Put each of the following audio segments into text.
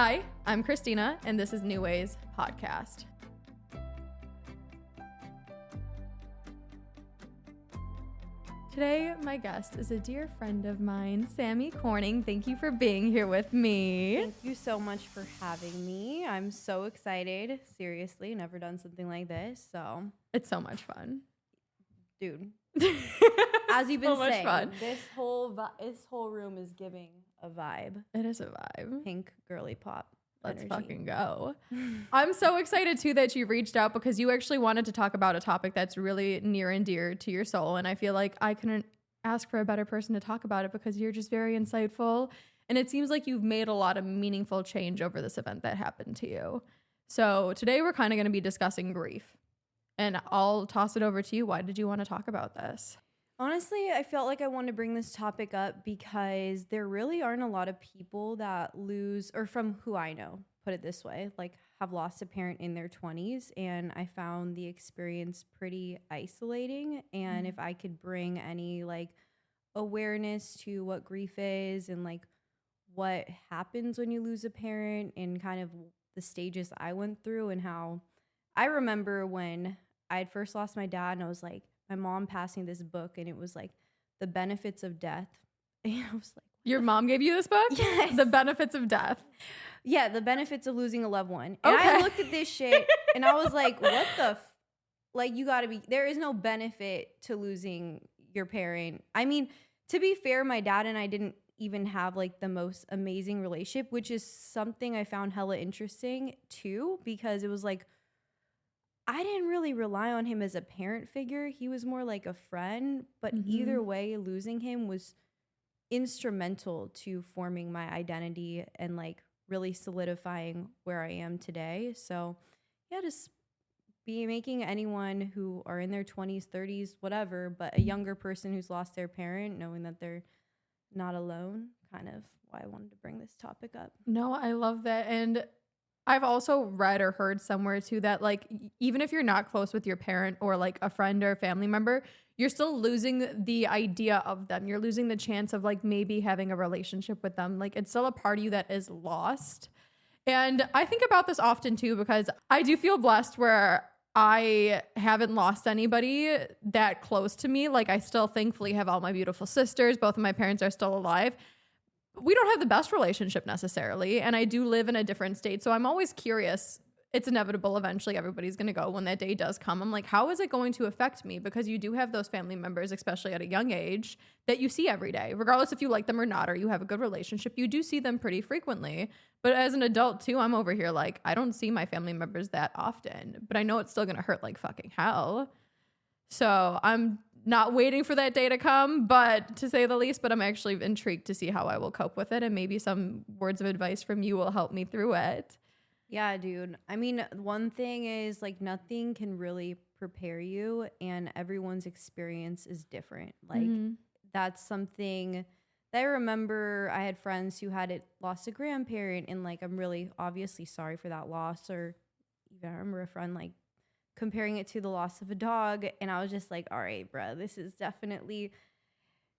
Hi, I'm Christina, and this is New Ways Podcast. Today, my guest is a dear friend of mine, Sammy Corning. Thank you for being here with me. Thank you so much for having me. I'm so excited. Seriously, never done something like this. So It's so much fun. Dude, as you've been So much saying, fun. this whole room is giving a vibe. It is a vibe. Pink girly pop. Let's energy. fucking go. I'm so excited too that you reached out because you actually wanted to talk about a topic that's really near and dear to your soul. And I feel like I couldn't ask for a better person to talk about it because you're just very insightful. And it seems like you've made a lot of meaningful change over this event that happened to you. So today we're kind of going to be discussing grief. And I'll toss it over to you. Why did you want to talk about this? Honestly, I felt like I wanted to bring this topic up because there really aren't a lot of people that lose, or from who I know, put it this way, like have lost a parent in their 20s. And I found the experience pretty isolating. And if I could bring any like awareness to what grief is and like what happens when you lose a parent and kind of the stages I went through and how I remember when I had first lost my dad and I was like, my mom passing this book and it was like the benefits of death. And I was like, Your mom gave you this book? Yes. The Benefits of Death. Yeah, the benefits of losing a loved one. And Okay. I looked at this shit and I was like, what the like you gotta be, there is no benefit to losing your parent. I mean, to be fair, my dad and I didn't even have like the most amazing relationship, which is something I found hella interesting too, because it was like, I didn't really rely on him as a parent figure. He was more like a friend, but either way, losing him was instrumental to forming my identity and like really solidifying where I am today. So yeah, just be making anyone who are in their 20s, 30s, whatever, but a younger person who's lost their parent, knowing that they're not alone, kind of why I wanted to bring this topic up. No, I love that. And I've also read or heard somewhere too that like even if you're not close with your parent or like a friend or a family member, you're still losing the idea of them. You're losing the chance of like maybe having a relationship with them. Like it's still a part of you that is lost. And I think about this often too because I do feel blessed where I haven't lost anybody that close to me. Like I still thankfully have all my beautiful sisters. Both of my parents are still alive. We don't have the best relationship necessarily, and I do live in a different state, so I'm always curious. It's inevitable eventually everybody's going to go when that day does come. I'm like, how is it going to affect me? Because you do have those family members, especially at a young age, that you see every day, regardless if you like them or not, or you have a good relationship, you do see them pretty frequently. But as an adult too, I'm over here like, I don't see my family members that often, but I know it's still going to hurt like fucking hell. So I'm not waiting for that day to come, but to say the least, but I'm actually intrigued to see how I will cope with it. And maybe some words of advice from you will help me through it. Yeah, dude. I mean, one thing is like nothing can really prepare you and everyone's experience is different. Like that's something that I remember. I had friends who had lost a grandparent and like, I'm really obviously sorry for that loss. Or even I remember a friend like comparing it to the loss of a dog. And I was just like, all right, bro, this is definitely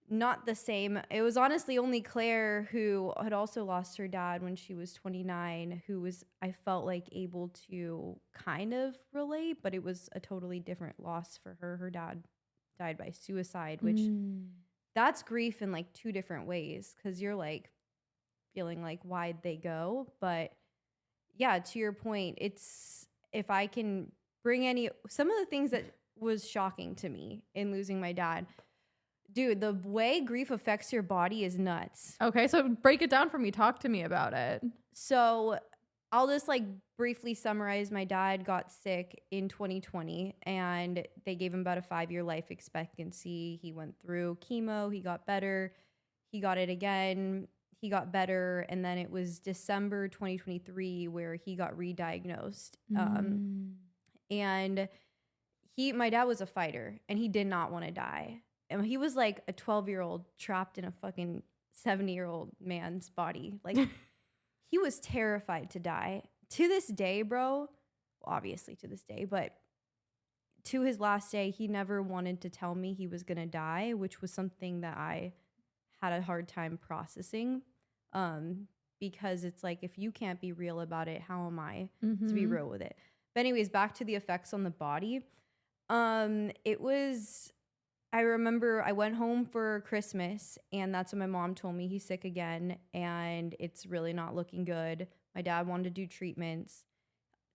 not the same. It was honestly only Claire, who had also lost her dad when she was 29, who was, I felt like, able to kind of relate, but it was a totally different loss for her. Her dad died by suicide, which that's grief in like two different ways, because you're like feeling like, why'd they go? But yeah, to your point, it's, if I can bring some of the things that was shocking to me in losing my dad. Dude, the way grief affects your body is nuts. Okay, so break it down for me. Talk to me about it. So I'll just like briefly summarize. My dad got sick in 2020 and they gave him about a 5-year life expectancy. He went through chemo. He got better. He got it again. He got better. And then it was December 2023 where he got re-diagnosed. And my dad was a fighter and he did not want to die. And he was like a 12-year-old trapped in a fucking 70-year-old man's body. Like he was terrified to die. To this day, bro, well, obviously to this day, but to his last day, he never wanted to tell me he was going to die, which was something that I had a hard time processing. because it's like, if you can't be real about it, how am I Mm-hmm. to be real with it? But anyways, back to the effects on the body. It was, I remember I went home for Christmas, and that's when my mom told me he's sick again and it's really not looking good. My dad wanted to do treatments.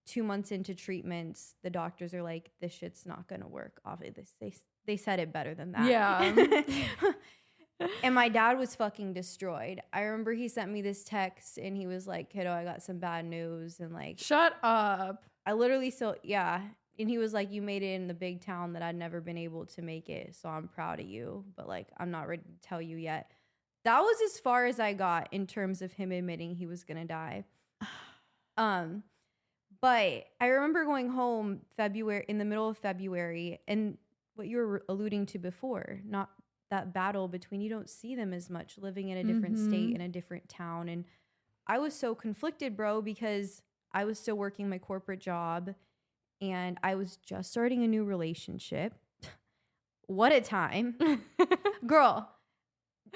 2 months into treatments, the doctors are like, this shit's not going to work. Obviously, they said it better than that. Yeah. And my dad was fucking destroyed. I remember he sent me this text and he was like, kiddo, I got some bad news. And like, Shut up. I literally still, yeah. And he was like, you made it in the big town that I'd never been able to make it. So I'm proud of you. But like, I'm not ready to tell you yet. That was as far as I got in terms of him admitting he was going to die. But I remember going home in the middle of February, and what you were alluding to before, not that battle between, you don't see them as much living in a different state, in a different town. And I was so conflicted, bro, because I was still working my corporate job and I was just starting a new relationship. What a time. Girl,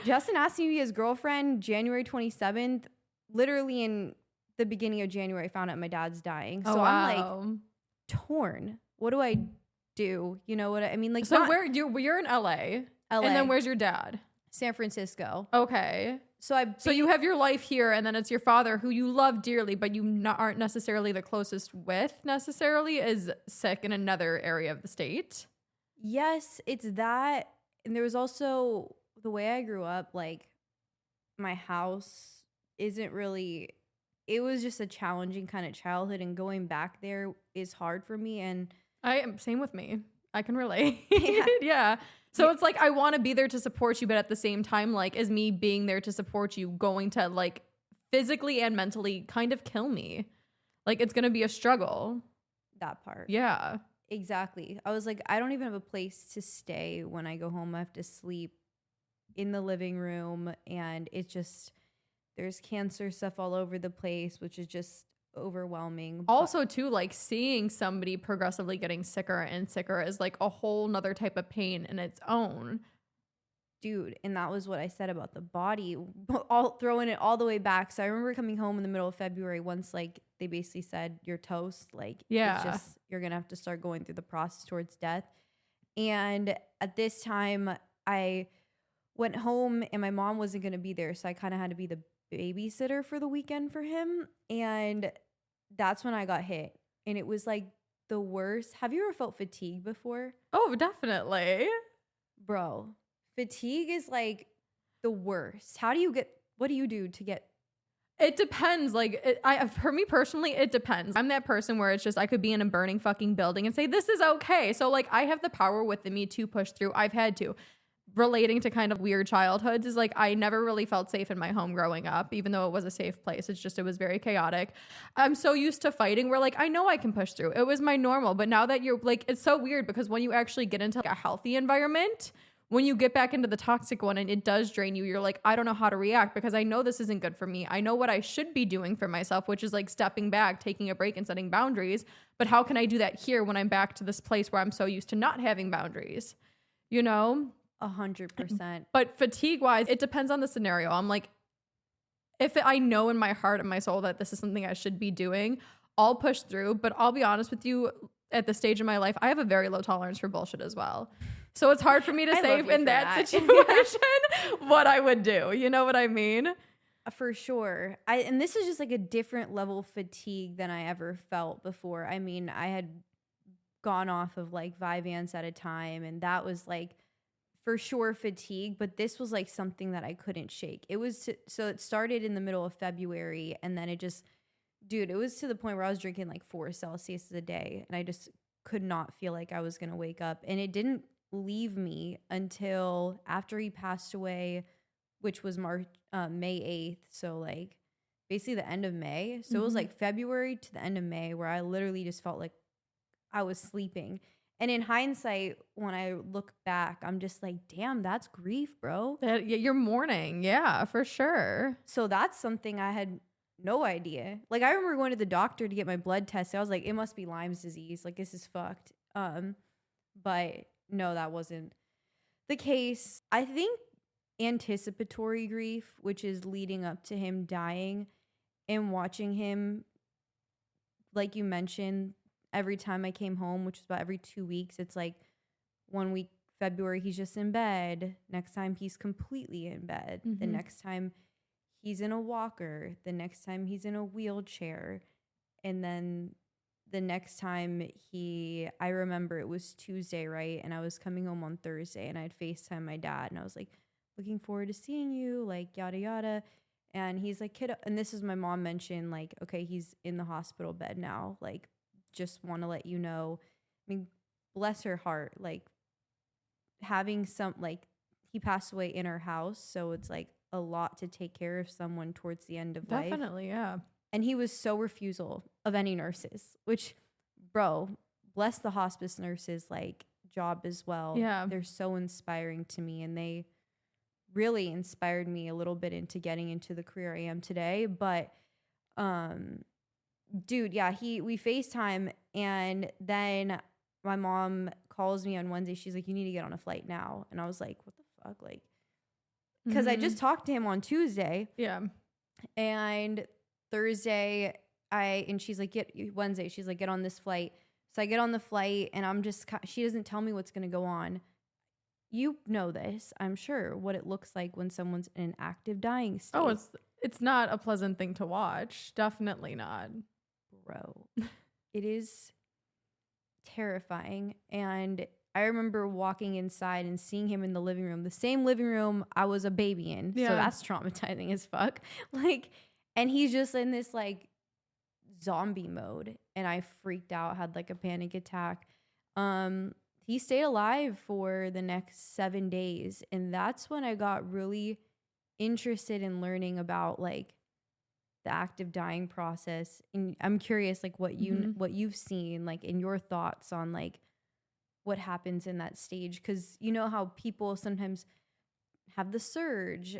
Justin asked me to be his girlfriend January 27th, literally in the beginning of January. I found out my dad's dying. So I'm like torn. What do I do? You know what I mean? Like, so you're in LA. And then where's your dad? San Francisco. Okay. So you have your life here, and then it's your father, who you love dearly, but you aren't necessarily the closest with necessarily, is sick in another area of the state. Yes, it's that. And there was also the way I grew up, like my house isn't really, it was just a challenging kind of childhood, and going back there is hard for me. And same with me. I can relate. Yeah. So it's like, I want to be there to support you, but at the same time, like, is me being there to support you going to like physically and mentally kind of kill me? Like, it's going to be a struggle. That part. Yeah. Exactly. I was like, I don't even have a place to stay when I go home. I have to sleep in the living room, and it's just, there's cancer stuff all over the place, which is just overwhelming. Also too, like, seeing somebody progressively getting sicker and sicker is like a whole nother type of pain in its own. Dude, and that was what I said about the body, all throwing it all the way back. So I remember coming home in the middle of February once, like, they basically said, you're toast. Like, it's just, you're gonna have to start going through the process towards death. And at this time, I went home and my mom wasn't gonna be there, so I kind of had to be the babysitter for the weekend for him. And that's when I got hit, and it was like the worst. Have you ever felt fatigue before? Oh, definitely. Bro, fatigue is like the worst. What do you do to get? It depends. Like, for me personally, it depends. I'm that person where it's just, I could be in a burning fucking building and say, this is okay. So like, I have the power within me to push through. I've had to. Relating to kind of weird childhoods is like, I never really felt safe in my home growing up, even though it was a safe place. It's just, it was very chaotic. I'm so used to fighting where like, I know I can push through. It was my normal. But now that you're like, it's so weird because when you actually get into like a healthy environment, when you get back into the toxic one and it does drain you, you're like, I don't know how to react because I know this isn't good for me. I know what I should be doing for myself, which is like stepping back, taking a break and setting boundaries. But how can I do that here when I'm back to this place where I'm so used to not having boundaries? You know? 100%. But fatigue wise, it depends on the scenario. I'm like, if I know in my heart and my soul that this is something I should be doing, I'll push through. But I'll be honest with you, at this stage of my life, I have a very low tolerance for bullshit as well. So it's hard for me to say in that situation what I would do. You know what I mean? For sure. And this is just like a different level of fatigue than I ever felt before. I mean, I had gone off of like Vyvanse at a time, and that was like for sure fatigue, but this was like something that I couldn't shake. So it started in the middle of February, and then it was to the point where I was drinking like 4 Celsius a day, and I just could not feel like I was going to wake up. And it didn't leave me until after he passed away, which was May 8th. So like basically the end of May. So it was like February to the end of May where I literally just felt like I was sleeping. And in hindsight, when I look back, I'm just like, damn, that's grief, bro. You're mourning. Yeah, for sure. So that's something I had no idea. Like, I remember going to the doctor to get my blood tested. I was like, it must be Lyme's disease. Like, this is fucked. But no, that wasn't the case. I think anticipatory grief, which is leading up to him dying, and watching him, like you mentioned, every time I came home, which is about every 2 weeks, it's like 1 week, February, he's just in bed. Next time he's completely in bed. The next time he's in a walker. The next time he's in a wheelchair. And then the next time I remember it was Tuesday, right? And I was coming home on Thursday and I'd FaceTime my dad and I was like, looking forward to seeing you, like yada yada. And he's like, kiddo, and this is my mom mentioned, like, okay, he's in the hospital bed now. Like, just want to let you know. I mean, bless her heart. Like, having like, he passed away in our house. So it's like a lot to take care of someone towards the end of life. Definitely, yeah. And he was so refusal of any nurses, which, bro, bless the hospice nurses, like, job as well. Yeah. They're so inspiring to me, and they really inspired me a little bit into getting into the career I am today. But, dude, yeah, we FaceTime, and then my mom calls me on Wednesday. She's like, you need to get on a flight now. And I was like, what the fuck? Like, because I just talked to him on Tuesday. Yeah. And Thursday, she's like, Wednesday, she's like, get on this flight. So I get on the flight and she doesn't tell me what's going to go on. You know this, I'm sure, what it looks like when someone's in an active dying state. Oh, it's not a pleasant thing to watch. Definitely not. Bro, it is terrifying. And I remember walking inside and seeing him in the living room, the same living room I was a baby in. Yeah. So that's traumatizing as fuck. Like, and he's just in this like zombie mode. And I freaked out, had like a panic attack. He stayed alive for the next 7 days. And that's when I got really interested in learning about like the active dying process. And I'm curious, like what you've seen, like in your thoughts on like what happens in that stage. Cause you know how people sometimes have the surge.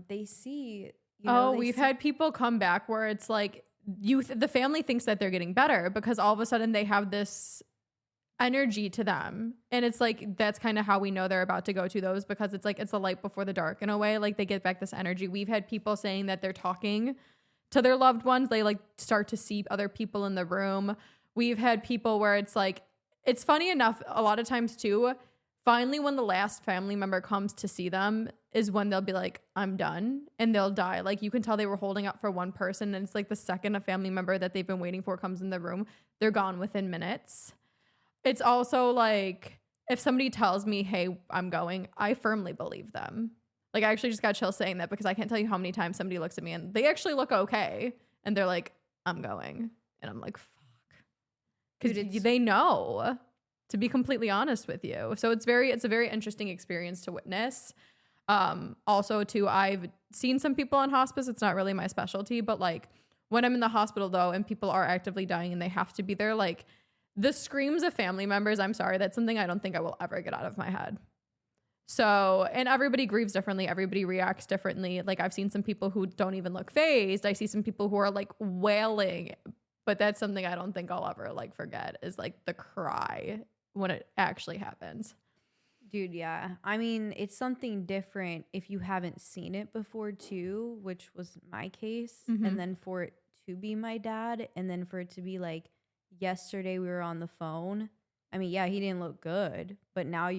They see, we've had people come back where it's like the family thinks that they're getting better because all of a sudden they have this energy to them. And it's like, that's kind of how we know they're about to go to those, because it's like, it's the light before the dark in a way. Like they get back this energy. We've had people saying that they're talking to their loved ones. They like start to see other people in the room. We've had people where it's like, it's funny enough, a lot of times too, finally when the last family member comes to see them is when they'll be like, I'm done, and they'll die. Like you can tell they were holding up for one person, and it's like the second a family member that they've been waiting for comes in the room, they're gone within minutes. It's also like, if somebody tells me, hey, I'm going, I firmly believe them. Like I actually just got chills saying that, because I can't tell you how many times somebody looks at me and they actually look okay and they're like, I'm going. And I'm like, fuck. Because they know, to be completely honest with you. So it's a very interesting experience to witness. Also too, I've seen some people on hospice. It's not really my specialty, but like when I'm in the hospital though, and people are actively dying and they have to be there, like the screams of family members, I'm sorry, that's something I don't think I will ever get out of my head. So, and everybody grieves differently. Everybody reacts differently. Like I've seen some people who don't even look phased. I see some people who are like wailing, but that's something I don't think I'll ever like forget, is like the cry when it actually happens. Dude, yeah. I mean, it's something different if you haven't seen it before too, which was my case. And then for it to be my dad, and then for it to be like, yesterday we were on the phone. I mean, yeah, he didn't look good, but now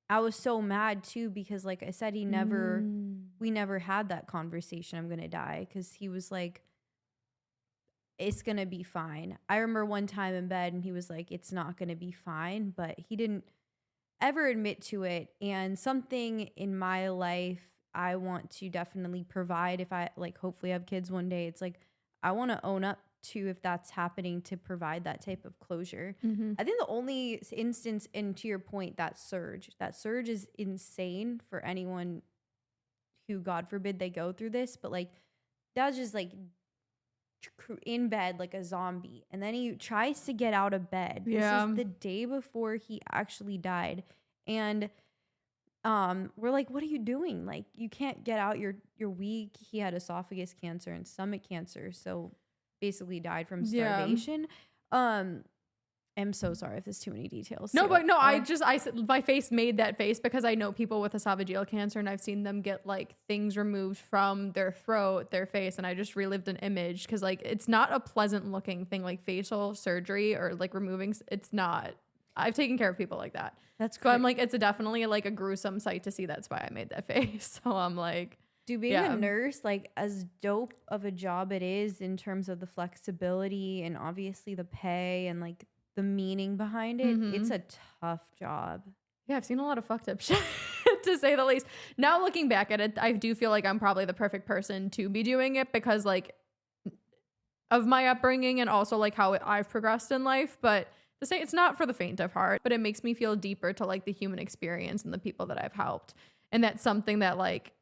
I was so mad too, because like I said, we never had that conversation, I'm going to die. Cause he was like, it's going to be fine. I remember one time in bed and he was like, it's not going to be fine, but he didn't ever admit to it. And something in my life I want to definitely provide, if I like hopefully have kids one day, it's like, I want to own up to if that's happening, to provide that type of closure. I think the only instance, and to your point, that surge is insane for anyone who, God forbid, they go through this, but like that's just like in bed like a zombie, and then he tries to get out of bed. This is the day before he actually died, and we're like, what are you doing? Like you can't get out, you're weak. He had esophagus cancer and stomach cancer, so basically died from starvation. I'm so sorry if there's too many details. No, but no, my face made that face because I know people with esophageal cancer and I've seen them get like things removed from their throat, their face, and I just relived an image because like it's not a pleasant looking thing, like facial surgery or like removing. It's not. I've taken care of people like that. That's so I'm like, it's definitely like a gruesome sight to see. That's why I made that face. So I'm like, dude, being a nurse, like as dope of a job it is in terms of the flexibility and obviously the pay and like the meaning behind it, it's a tough job. Yeah, I've seen a lot of fucked up shit to say the least. Now looking back at it, I do feel like I'm probably the perfect person to be doing it because like of my upbringing and also like how I've progressed in life. But it's not for the faint of heart, but it makes me feel deeper to like the human experience and the people that I've helped. And that's something that like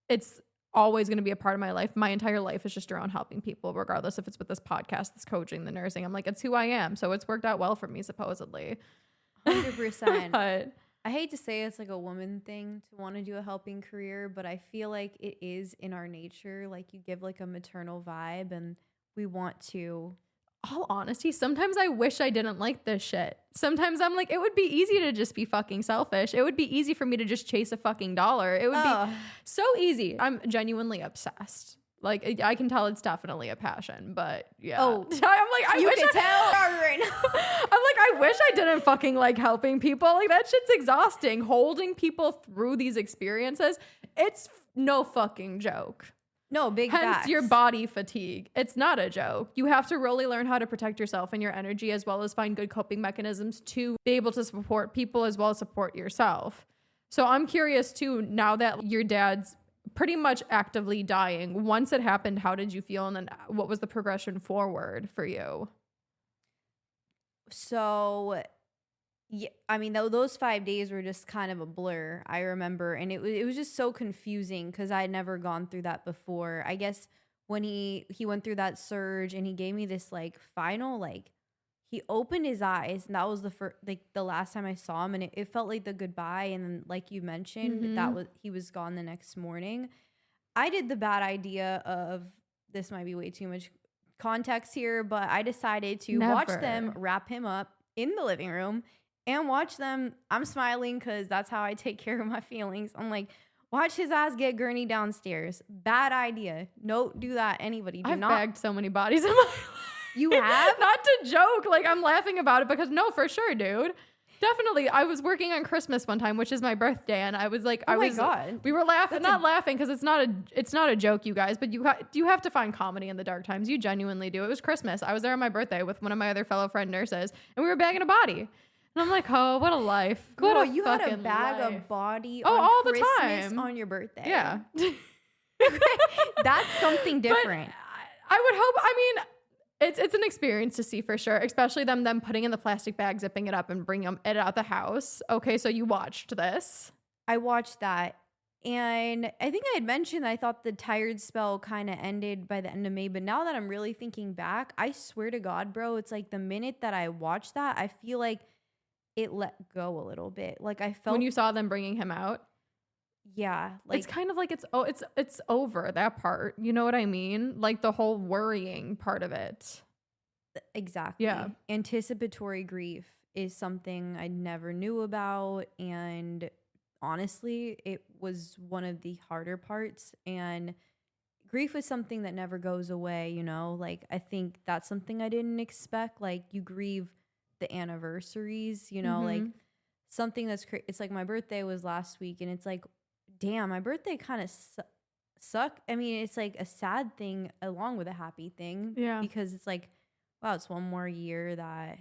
it's always going to be a part of my life. My entire life is just around helping people, regardless if it's with this podcast, this coaching, the nursing. I'm like, it's who I am. So it's worked out well for me, supposedly. 100%. But I hate to say it's like a woman thing to want to do a helping career, but I feel like it is in our nature. Like you give like a maternal vibe and we want to. All honesty, sometimes I wish I didn't like this shit. Sometimes I'm like, it would be easy to just be fucking selfish. It would be easy for me to just chase a fucking dollar. It would be so easy. I'm genuinely obsessed. Like I can tell it's definitely a passion, but yeah. Oh, I'm like, I wish can tell right now. I'm like, I wish I didn't fucking like helping people. Like that shit's exhausting. Holding people through these experiences, it's no fucking joke. No, big Hence facts. your body fatigue. It's not a joke. You have to really learn how to protect yourself and your energy as well as find good coping mechanisms to be able to support people as well as support yourself. So I'm curious too, now that your dad's pretty much actively dying, once it happened, how did you feel? And then what was the progression forward for you? So, yeah, I mean, those 5 days were just kind of a blur, I remember. And it was just so confusing because I had never gone through that before. I guess when he went through that surge and he gave me this like final, like he opened his eyes and that was the last time I saw him. And it felt like the goodbye. And then like you mentioned, he was gone the next morning. I did the bad idea of, this might be way too much context here, but I decided to watch them wrap him up in the living room and watch them. I'm smiling because that's how I take care of my feelings. I'm like, watch his ass get gurney downstairs. Bad idea. Don't do that. Anybody. I've bagged so many bodies in my life. You have? Not to joke. Like I'm laughing about it because no, for sure, dude. Definitely. I was working on Christmas one time, which is my birthday, and I was like, God. We were laughing, laughing because it's not a joke, you guys, but you have to find comedy in the dark times. You genuinely do. It was Christmas. I was there on my birthday with one of my other fellow friend nurses, and we were bagging a body. And I'm like, oh, what a life. Girl, you had a bag of body on all Christmas the time on your birthday. Yeah. That's something different. But I would hope, I mean, it's an experience to see for sure, especially them putting in the plastic bag, zipping it up and bringing it out the house. Okay, so you watched this. I watched that. And I think I had mentioned that I thought the tired spell kind of ended by the end of May. But now that I'm really thinking back, I swear to God, bro, it's like the minute that I watched that, I feel like it let go a little bit. Like I felt when you saw them bringing him out. Yeah, like it's kind of like it's over that part. You know what I mean? Like the whole worrying part of it. Exactly. Yeah. Anticipatory grief is something I never knew about, and honestly, it was one of the harder parts. And grief is something that never goes away. You know, like I think that's something I didn't expect. Like you grieve the anniversaries, you know, like something that's it's like my birthday was last week and it's like, damn, my birthday kind of sucked. I mean, it's like a sad thing along with a happy thing. Yeah. Because it's like, wow, it's one more year that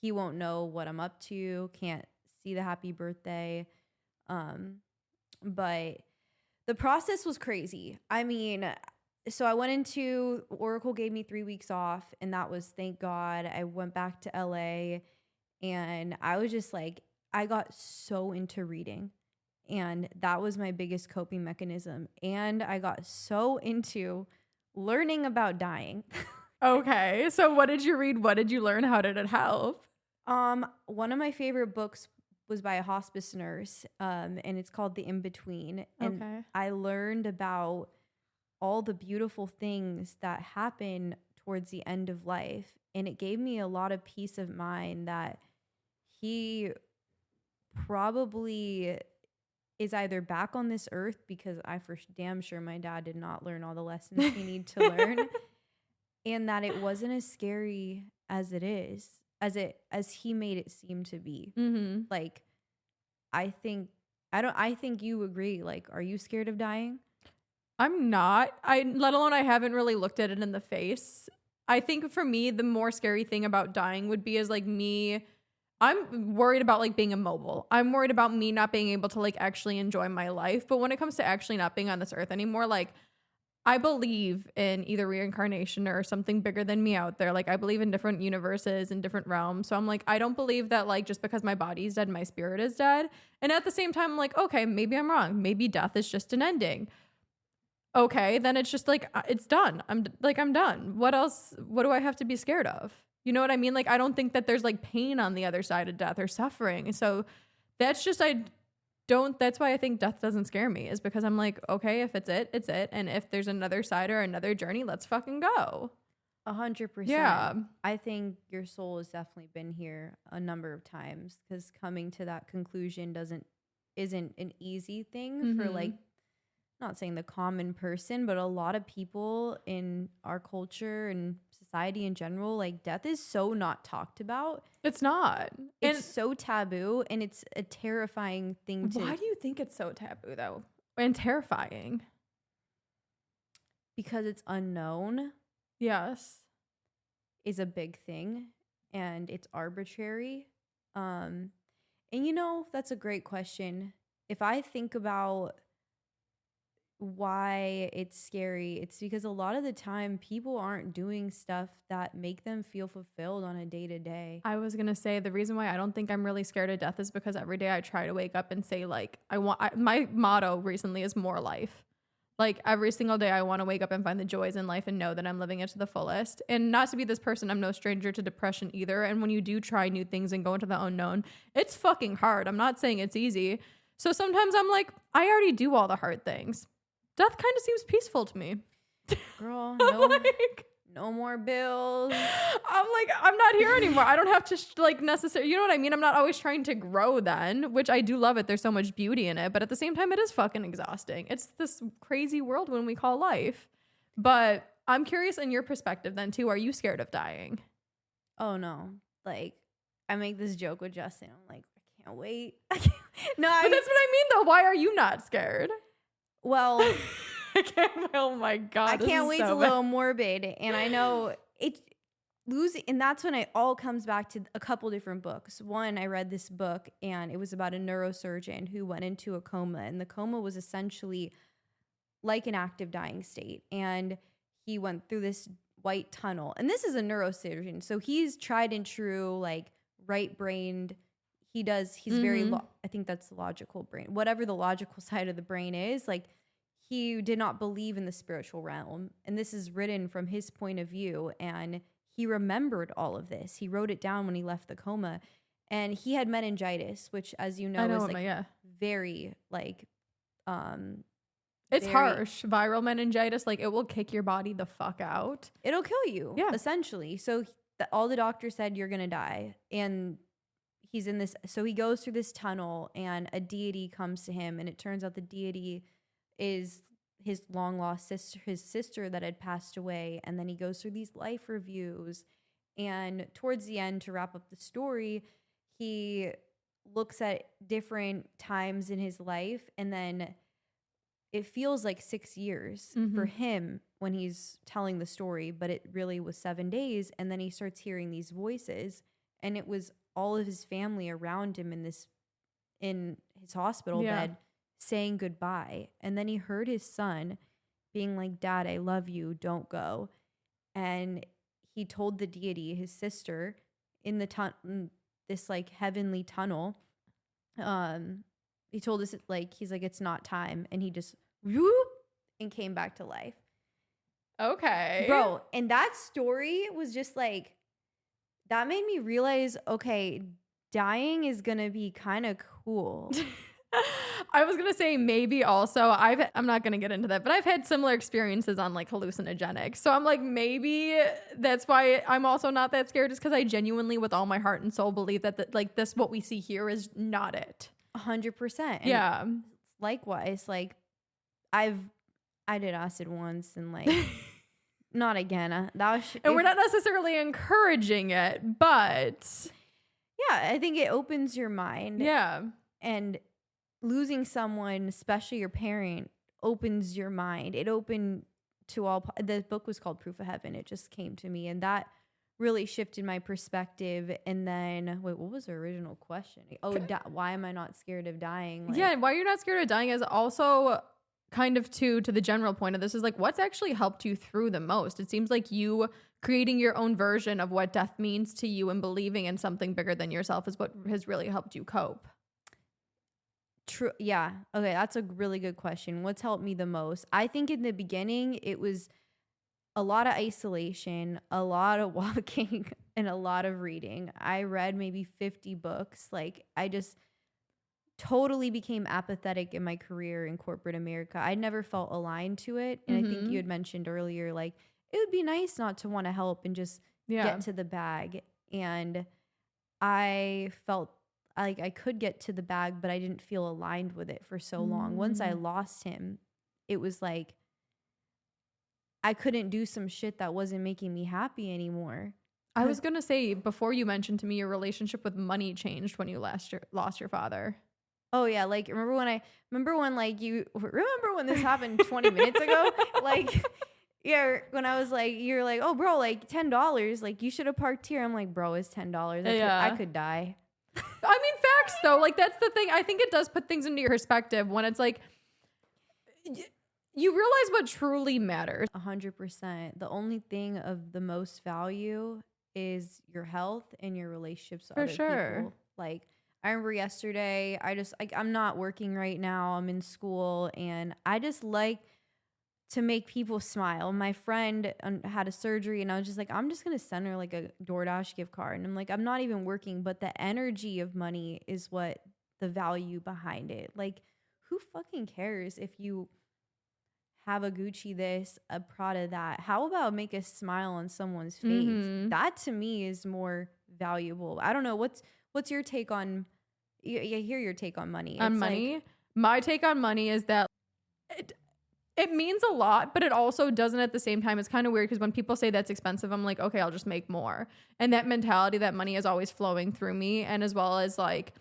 he won't know what I'm up to, can't see the happy birthday. But the process was crazy. I mean, so I went into, Oracle gave me 3 weeks off, and that was, thank God. I went back to LA, and I was just like, I got so into reading, and that was my biggest coping mechanism. And I got so into learning about dying. Okay, so what did you read? What did you learn? How did it help? One of my favorite books was by a hospice nurse, and it's called The In-Between. And I learned about all the beautiful things that happen towards the end of life. And it gave me a lot of peace of mind that he probably is either back on this earth, because I for damn sure my dad did not learn all the lessons he needed to learn, and that it wasn't as scary as it is, as he made it seem to be. Mm-hmm. Like, I think you agree. Like, are you scared of dying? I'm not. Let alone I haven't really looked at it in the face. I think for me, the more scary thing about dying would be is like I'm worried about like being immobile. I'm worried about me not being able to like actually enjoy my life. But when it comes to actually not being on this earth anymore, like I believe in either reincarnation or something bigger than me out there. Like I believe in different universes and different realms. So I'm like, I don't believe that like just because my body's dead, my spirit is dead. And at the same time, I'm like, okay, maybe I'm wrong. Maybe death is just an ending. Okay, then it's just like, it's done. I'm done. What else? What do I have to be scared of? You know what I mean? Like, I don't think that there's like pain on the other side of death or suffering. So that's just, that's why I think death doesn't scare me, is because I'm like, okay, if it's it, it's it. And if there's another side or another journey, let's fucking go. 100%. Yeah. I think your soul has definitely been here a number of times, because coming to that conclusion isn't an easy thing for like, not saying the common person, but a lot of people in our culture and society in general, like death is so not talked about. It's not. It's so taboo, and it's a terrifying thing to. Why do you think it's so taboo though? And terrifying? Because it's unknown. Yes. Is a big thing, and it's arbitrary. And you know, that's a great question. If I think about why it's scary, it's because a lot of the time people aren't doing stuff that make them feel fulfilled on a day-to-day. I was gonna say the reason why I don't think I'm really scared of death is because every day I try to wake up and say like my motto recently is more life. Like every single day I want to wake up and find the joys in life and know that I'm living it to the fullest. And not to be this person, I'm no stranger to depression either. And when you do try new things and go into the unknown, it's fucking hard. I'm not saying it's easy. So sometimes I'm like, I already do all the hard things. Death kind of seems peaceful to me. Girl, no, like, no more bills. I'm like, I'm not here anymore. I don't have to necessarily, you know what I mean? I'm not always trying to grow then, which I do love it. There's so much beauty in it. But at the same time, it is fucking exhausting. It's this crazy world when we call life. But I'm curious in your perspective then too. Are you scared of dying? Oh no. Like, I make this joke with Justin. I'm like, I can't wait. No, but that's what I mean though. Why are you not scared? Well, I can't. Oh my god! I can't wait. It's a little morbid, and I know it losing, and that's when it all comes back to a couple different books. One, I read this book, and it was about a neurosurgeon who went into a coma, and the coma was essentially like an active dying state, and he went through this white tunnel. And this is a neurosurgeon, so he's tried and true, like right-brained. He's very, I think that's the logical brain. Whatever the logical side of the brain is, like he did not believe in the spiritual realm. And this is written from his point of view. And he remembered all of this. He wrote it down when he left the coma. And he had meningitis, which, as you know, is like very like, it's harsh. Viral meningitis, like it will kick your body the fuck out. It'll kill you, essentially. So all the doctors said, you're going to die. And he's in this, so he goes through this tunnel, and a deity comes to him, and it turns out the deity is his long lost sister, his sister that had passed away. And then he goes through these life reviews, and towards the end, to wrap up the story, he looks at different times in his life, and then it feels like 6 years for him when he's telling the story, but it really was 7 days. And then he starts hearing these voices, and it was all of his family around him in his hospital bed saying goodbye. And then he heard his son being like, Dad, I love you. Don't go. And he told the deity, his sister, in this like heavenly tunnel, he told us like, he's like, it's not time. And he just whoop, and came back to life. Okay. Bro. And that story was just like, that made me realize, okay, dying is going to be kind of cool. I was gonna say maybe also I'm not gonna get into that, but I've had similar experiences on like hallucinogenics. So I'm like, maybe that's why I'm also not that scared, is because I genuinely, with all my heart and soul, believe that like this, what we see here, is not it. 100%. Yeah. Likewise, like I did acid once and like not again. And we're not necessarily encouraging it, but yeah, I think it opens your mind. yeah. And losing someone, especially your parent, opens your mind. It opened to all. The book was called Proof of Heaven. It just came to me, and that really shifted my perspective. And then, wait, what was the original question? Oh, why am I not scared of dying? Like, yeah, why you're not scared of dying is also kind of to the general point of this, is like, what's actually helped you through the most? It seems like you creating your own version of what death means to you and believing in something bigger than yourself is what has really helped you cope. True. Yeah. Okay. That's a really good question. What's helped me the most? I think in the beginning, it was a lot of isolation, a lot of walking, and a lot of reading. I read maybe 50 books. Like, I just totally became apathetic in my career in corporate America. I never felt aligned to it. And I think you had mentioned earlier, like, it would be nice not to want to help and just get to the bag. And I felt like I could get to the bag, but I didn't feel aligned with it for so long. Once I lost him, it was like I couldn't do some shit that wasn't making me happy anymore. I was going to say, before you mentioned to me, your relationship with money changed when you lost your father. Oh yeah, like remember when this happened 20 minutes ago? Like, yeah, when I was like, you're like, oh bro, like $10, like you should have parked here. I'm like, bro, it's $10. I could die. I mean, facts though. Like, that's the thing. I think it does put things into your perspective when it's like, you realize what truly matters. 100%. The only thing of the most value is your health and your relationships with other people. Like, I remember yesterday, I'm not working right now. I'm in school, and I just like to make people smile. My friend had a surgery, and I was just like, I'm just going to send her like a DoorDash gift card. And I'm like, I'm not even working, but the energy of money is what the value behind it. Like, who fucking cares if you have a Gucci this, a Prada that? How about make a smile on someone's face? That to me is more valuable. I don't know. What's your take on, you hear your take on money. On money? Like, my take on money is that it means a lot, but it also doesn't at the same time. It's kind of weird because when people say that's expensive, I'm like, okay, I'll just make more. And that mentality that money is always flowing through me, and as well as like,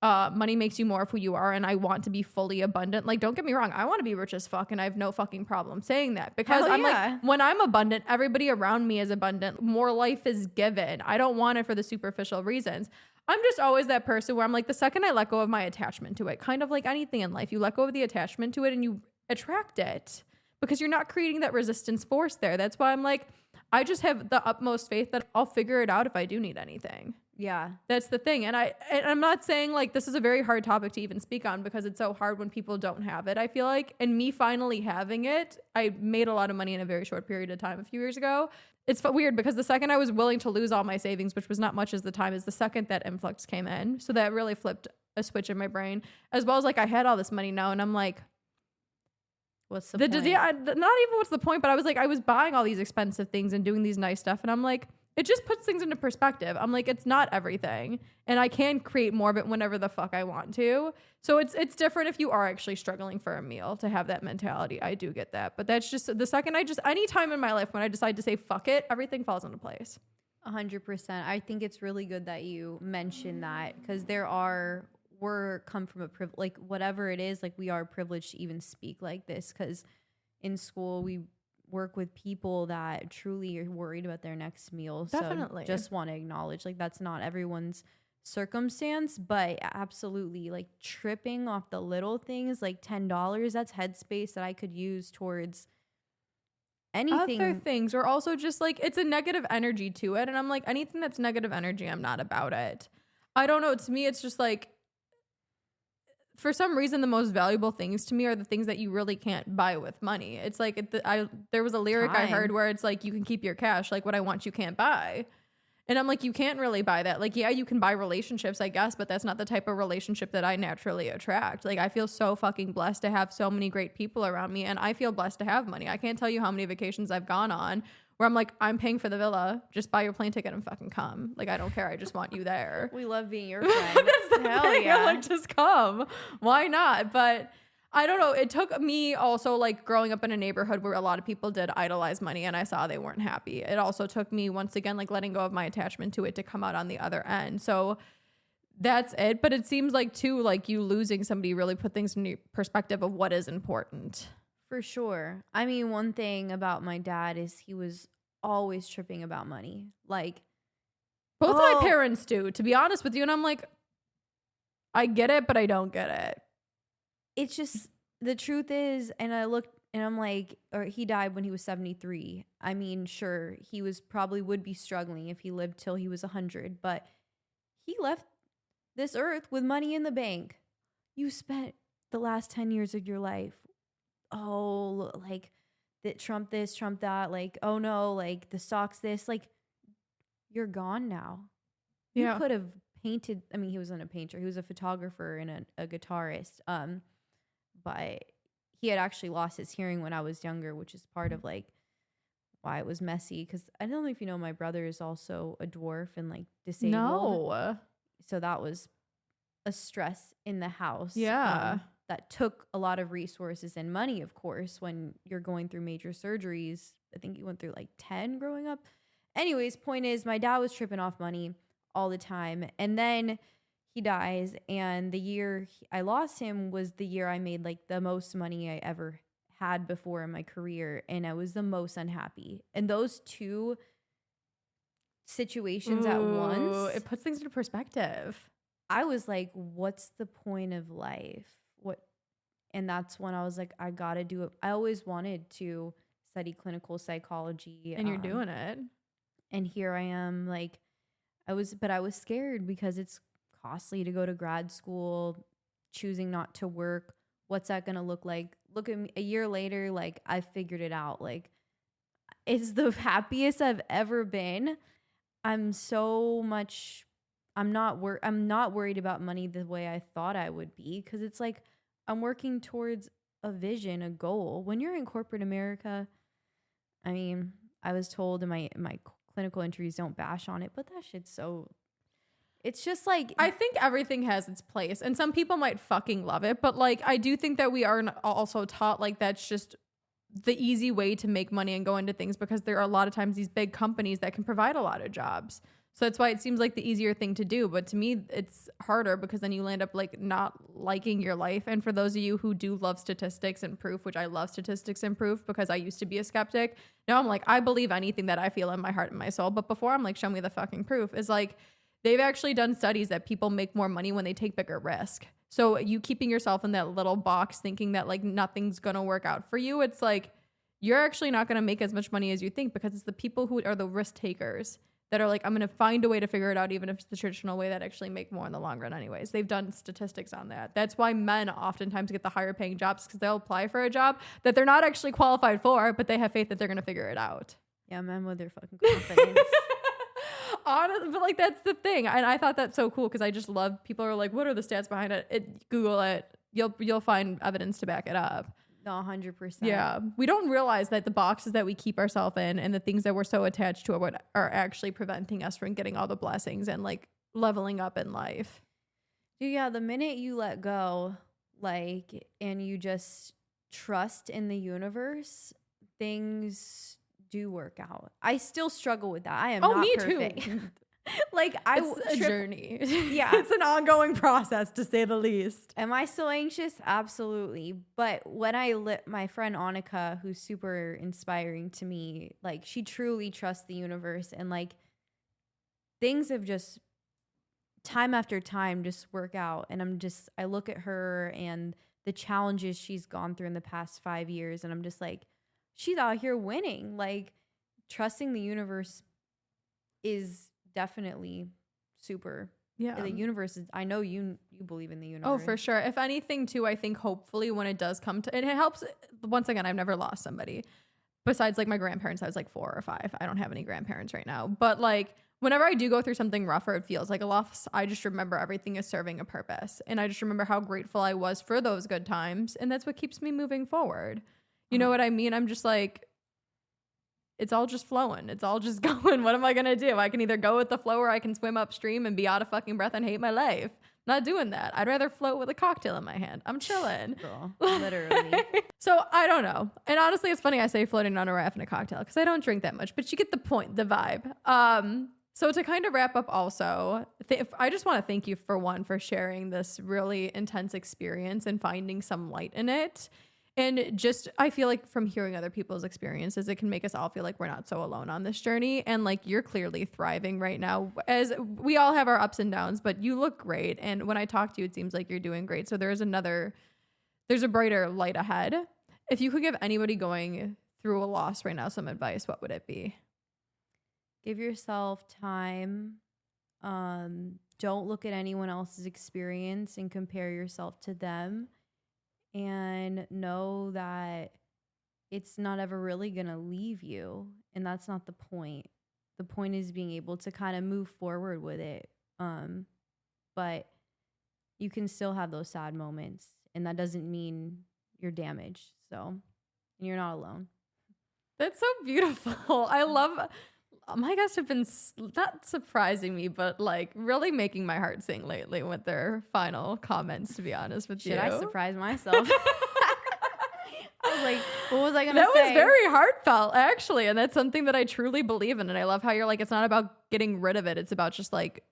money makes you more of who you are, and I want to be fully abundant. Like, don't get me wrong, I want to be rich as fuck, and I have no fucking problem saying that, because I'm like, when I'm abundant, everybody around me is abundant. More life is given. I don't want it for the superficial reasons. I'm just always that person where I'm like, the second I let go of my attachment to it, kind of like anything in life, you let go of the attachment to it and you attract it, because you're not creating that resistance force there. That's why I'm like, I just have the utmost faith that I'll figure it out if I do need anything. Yeah, that's the thing. And I'm not saying like this is a very hard topic to even speak on, because it's so hard when people don't have it, I feel like. And me finally having it, I made a lot of money in a very short period of time a few years ago. It's weird because the second I was willing to lose all my savings, which was not much as the time, is the second that influx came in. So that really flipped a switch in my brain, as well as like I had all this money now, and I'm like, what's the point? Not even what's the point, but I was like, I was buying all these expensive things and doing these nice stuff, and I'm like, it just puts things into perspective. I'm like, it's not everything, and I can create more of it whenever the fuck I want to. So it's different if you are actually struggling for a meal to have that mentality. I do get that, but that's just the second any time in my life when I decide to say fuck it, everything falls into place. 100%. I think it's really good that you mentioned that, because we're come from a privilege, like whatever it is, like we are privileged to even speak like this, because in school we work with people that truly are worried about their next meal. Definitely. So just want to acknowledge, like, that's not everyone's circumstance, but absolutely, like, tripping off the little things, like $10, that's headspace that I could use towards anything. Other things, or also just like, it's a negative energy to it, and I'm like, anything that's negative energy, I'm not about it. I don't know, to me it's just like, for some reason, the most valuable things to me are the things that you really can't buy with money. It's like, there was a lyric I heard where it's like, you can keep your cash, like what I want you can't buy. And I'm like, you can't really buy that. Like, yeah, you can buy relationships, I guess, but that's not the type of relationship that I naturally attract. Like, I feel so fucking blessed to have so many great people around me, and I feel blessed to have money. I can't tell you how many vacations I've gone on where I'm like, I'm paying for the villa. Just buy your plane ticket and fucking come. Like, I don't care. I just want you there. We love being your friend. That's the Hell thing. yeah. I'm like, just come. Why not? But I don't know. It took me also, like, growing up in a neighborhood where a lot of people did idolize money and I saw they weren't happy. It also took me, once again, like, letting go of my attachment to it to come out on the other end. So that's it. But it seems like, too, like, you losing somebody really put things in perspective of what is important. For sure. I mean, one thing about my dad is he was always tripping about money. Like, both my parents do, to be honest with you. And I'm like, I get it, but I don't get it. It's just, the truth is, and I looked and I'm like, or he died when he was 73. I mean, sure, he was probably would be struggling if he lived till he was 100, but he left this earth with money in the bank. You spent the last 10 years of your life, like, that Trump this, Trump that, like, oh no, like, the stocks this, like, you're gone now. Yeah. You could have painted, I mean, he wasn't a painter, he was a photographer and a guitarist. But he had actually lost his hearing when I was younger, which is part of, like, why it was messy. Because I don't know if you know, my brother is also a dwarf and, like, disabled. No. So that was a stress in the house. Yeah. That took a lot of resources and money, of course, when you're going through major surgeries. I think you went through, like, 10 growing up. Anyways, point is, my dad was tripping off money all the time. And then he dies, and the year I lost him was the year I made, like, the most money I ever had before in my career, and I was the most unhappy. And those two situations at once, it puts things into perspective. I was like, what's the point of life? And that's when I was like, I gotta do it. I always wanted to study clinical psychology, and you're doing it. And here I am, like, I was scared because it's costly to go to grad school, choosing not to work. What's that going to look like? Look at me a year later, like, I figured it out. Like, it's the happiest I've ever been. I'm not worried about money the way I thought I would be, because it's like I'm working towards a vision, a goal. When you're in corporate America, I mean, I was told in my clinical interviews, don't bash on it, but that shit's so, it's just like, I think everything has its place, and some people might fucking love it, but, like, I do think that we are also taught, like, that's just the easy way to make money and go into things, because there are a lot of times these big companies that can provide a lot of jobs. So that's why it seems like the easier thing to do. But to me, it's harder, because then you land up, like, not liking your life. And for those of you who do love statistics and proof, which I love statistics and proof because I used to be a skeptic. Now I'm like, I believe anything that I feel in my heart and my soul. But before, I'm like, show me the fucking proof. Is like, they've actually done studies that people make more money when they take bigger risk. So you keeping yourself in that little box thinking that, like, nothing's going to work out for you, it's like, you're actually not going to make as much money as you think, because it's the people who are the risk takers that are like, I'm going to find a way to figure it out, even if it's the traditional way, that actually make more in the long run anyways. They've done statistics on that. That's why men oftentimes get the higher paying jobs, because they'll apply for a job that they're not actually qualified for, but they have faith that they're going to figure it out. Yeah, men with their fucking confidence. Honestly, but, like, that's the thing. And I thought that's so cool, because I just love, people are like, what are the stats behind it? Google it. You'll find evidence to back it up. No, 100%. Yeah. We don't realize that the boxes that we keep ourselves in and the things that we're so attached to are actually preventing us from getting all the blessings and, like, leveling up in life. Dude, yeah, the minute you let go, like, and you just trust in the universe, things do work out. I still struggle with that. I am not perfect. Too. Like, it's a journey. Yeah. It's an ongoing process, to say the least. Am I still anxious? Absolutely. But when my friend Annika, who's super inspiring to me, like, she truly trusts the universe, and, like, things have just time after time just work out. And I look at her and the challenges she's gone through in the past 5 years, and I'm just like, she's out here winning. Like, trusting the universe is definitely super. Yeah. The universe is, I know you believe in the universe. Oh, for sure. If anything, too, I think hopefully when it does come to, and it helps, once again, I've never lost somebody besides, like, my grandparents. I was like 4 or 5. I don't have any grandparents right now. But, like, whenever I do go through something rough or it feels like a loss, I just remember everything is serving a purpose. And I just remember how grateful I was for those good times. And that's what keeps me moving forward. You know what I mean? I'm just like, it's all just flowing. It's all just going. What am I going to do? I can either go with the flow or I can swim upstream and be out of fucking breath and hate my life. Not doing that. I'd rather float with a cocktail in my hand. I'm chilling. Girl, literally. So I don't know. And honestly, it's funny I say floating on a raft in a cocktail because I don't drink that much, but you get the point, the vibe. So to kind of wrap up also, I just want to thank you for sharing this really intense experience and finding some light in it. And just, I feel like from hearing other people's experiences, it can make us all feel like we're not so alone on this journey. And like, you're clearly thriving right now, as we all have our ups and downs, but you look great. And when I talk to you, it seems like you're doing great. So there's a brighter light ahead. If you could give anybody going through a loss right now some advice, what would it be? Give yourself time. Don't look at anyone else's experience and compare yourself to them. And know that it's not ever really going to leave you. And that's not the point. The point is being able to kind of move forward with it. But you can still have those sad moments. And that doesn't mean you're damaged. So, and you're not alone. That's so beautiful. I love, my guests have been not surprising me, but like really making my heart sing lately with their final comments, to be honest with you. Should I surprise myself? I was like, what was I going to say? That was very heartfelt, actually. And that's something that I truly believe in. And I love how you're like, it's not about getting rid of it. It's about just like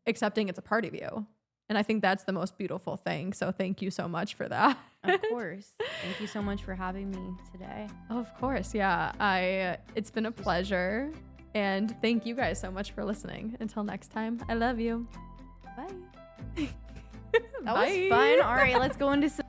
accepting it's a part of you. And I think that's the most beautiful thing. So thank you so much for that. Of course. Thank you so much for having me today. Of course. Yeah. It's been a pleasure. And thank you guys so much for listening. Until next time, I love you. Bye. That was fun. All right, let's go into some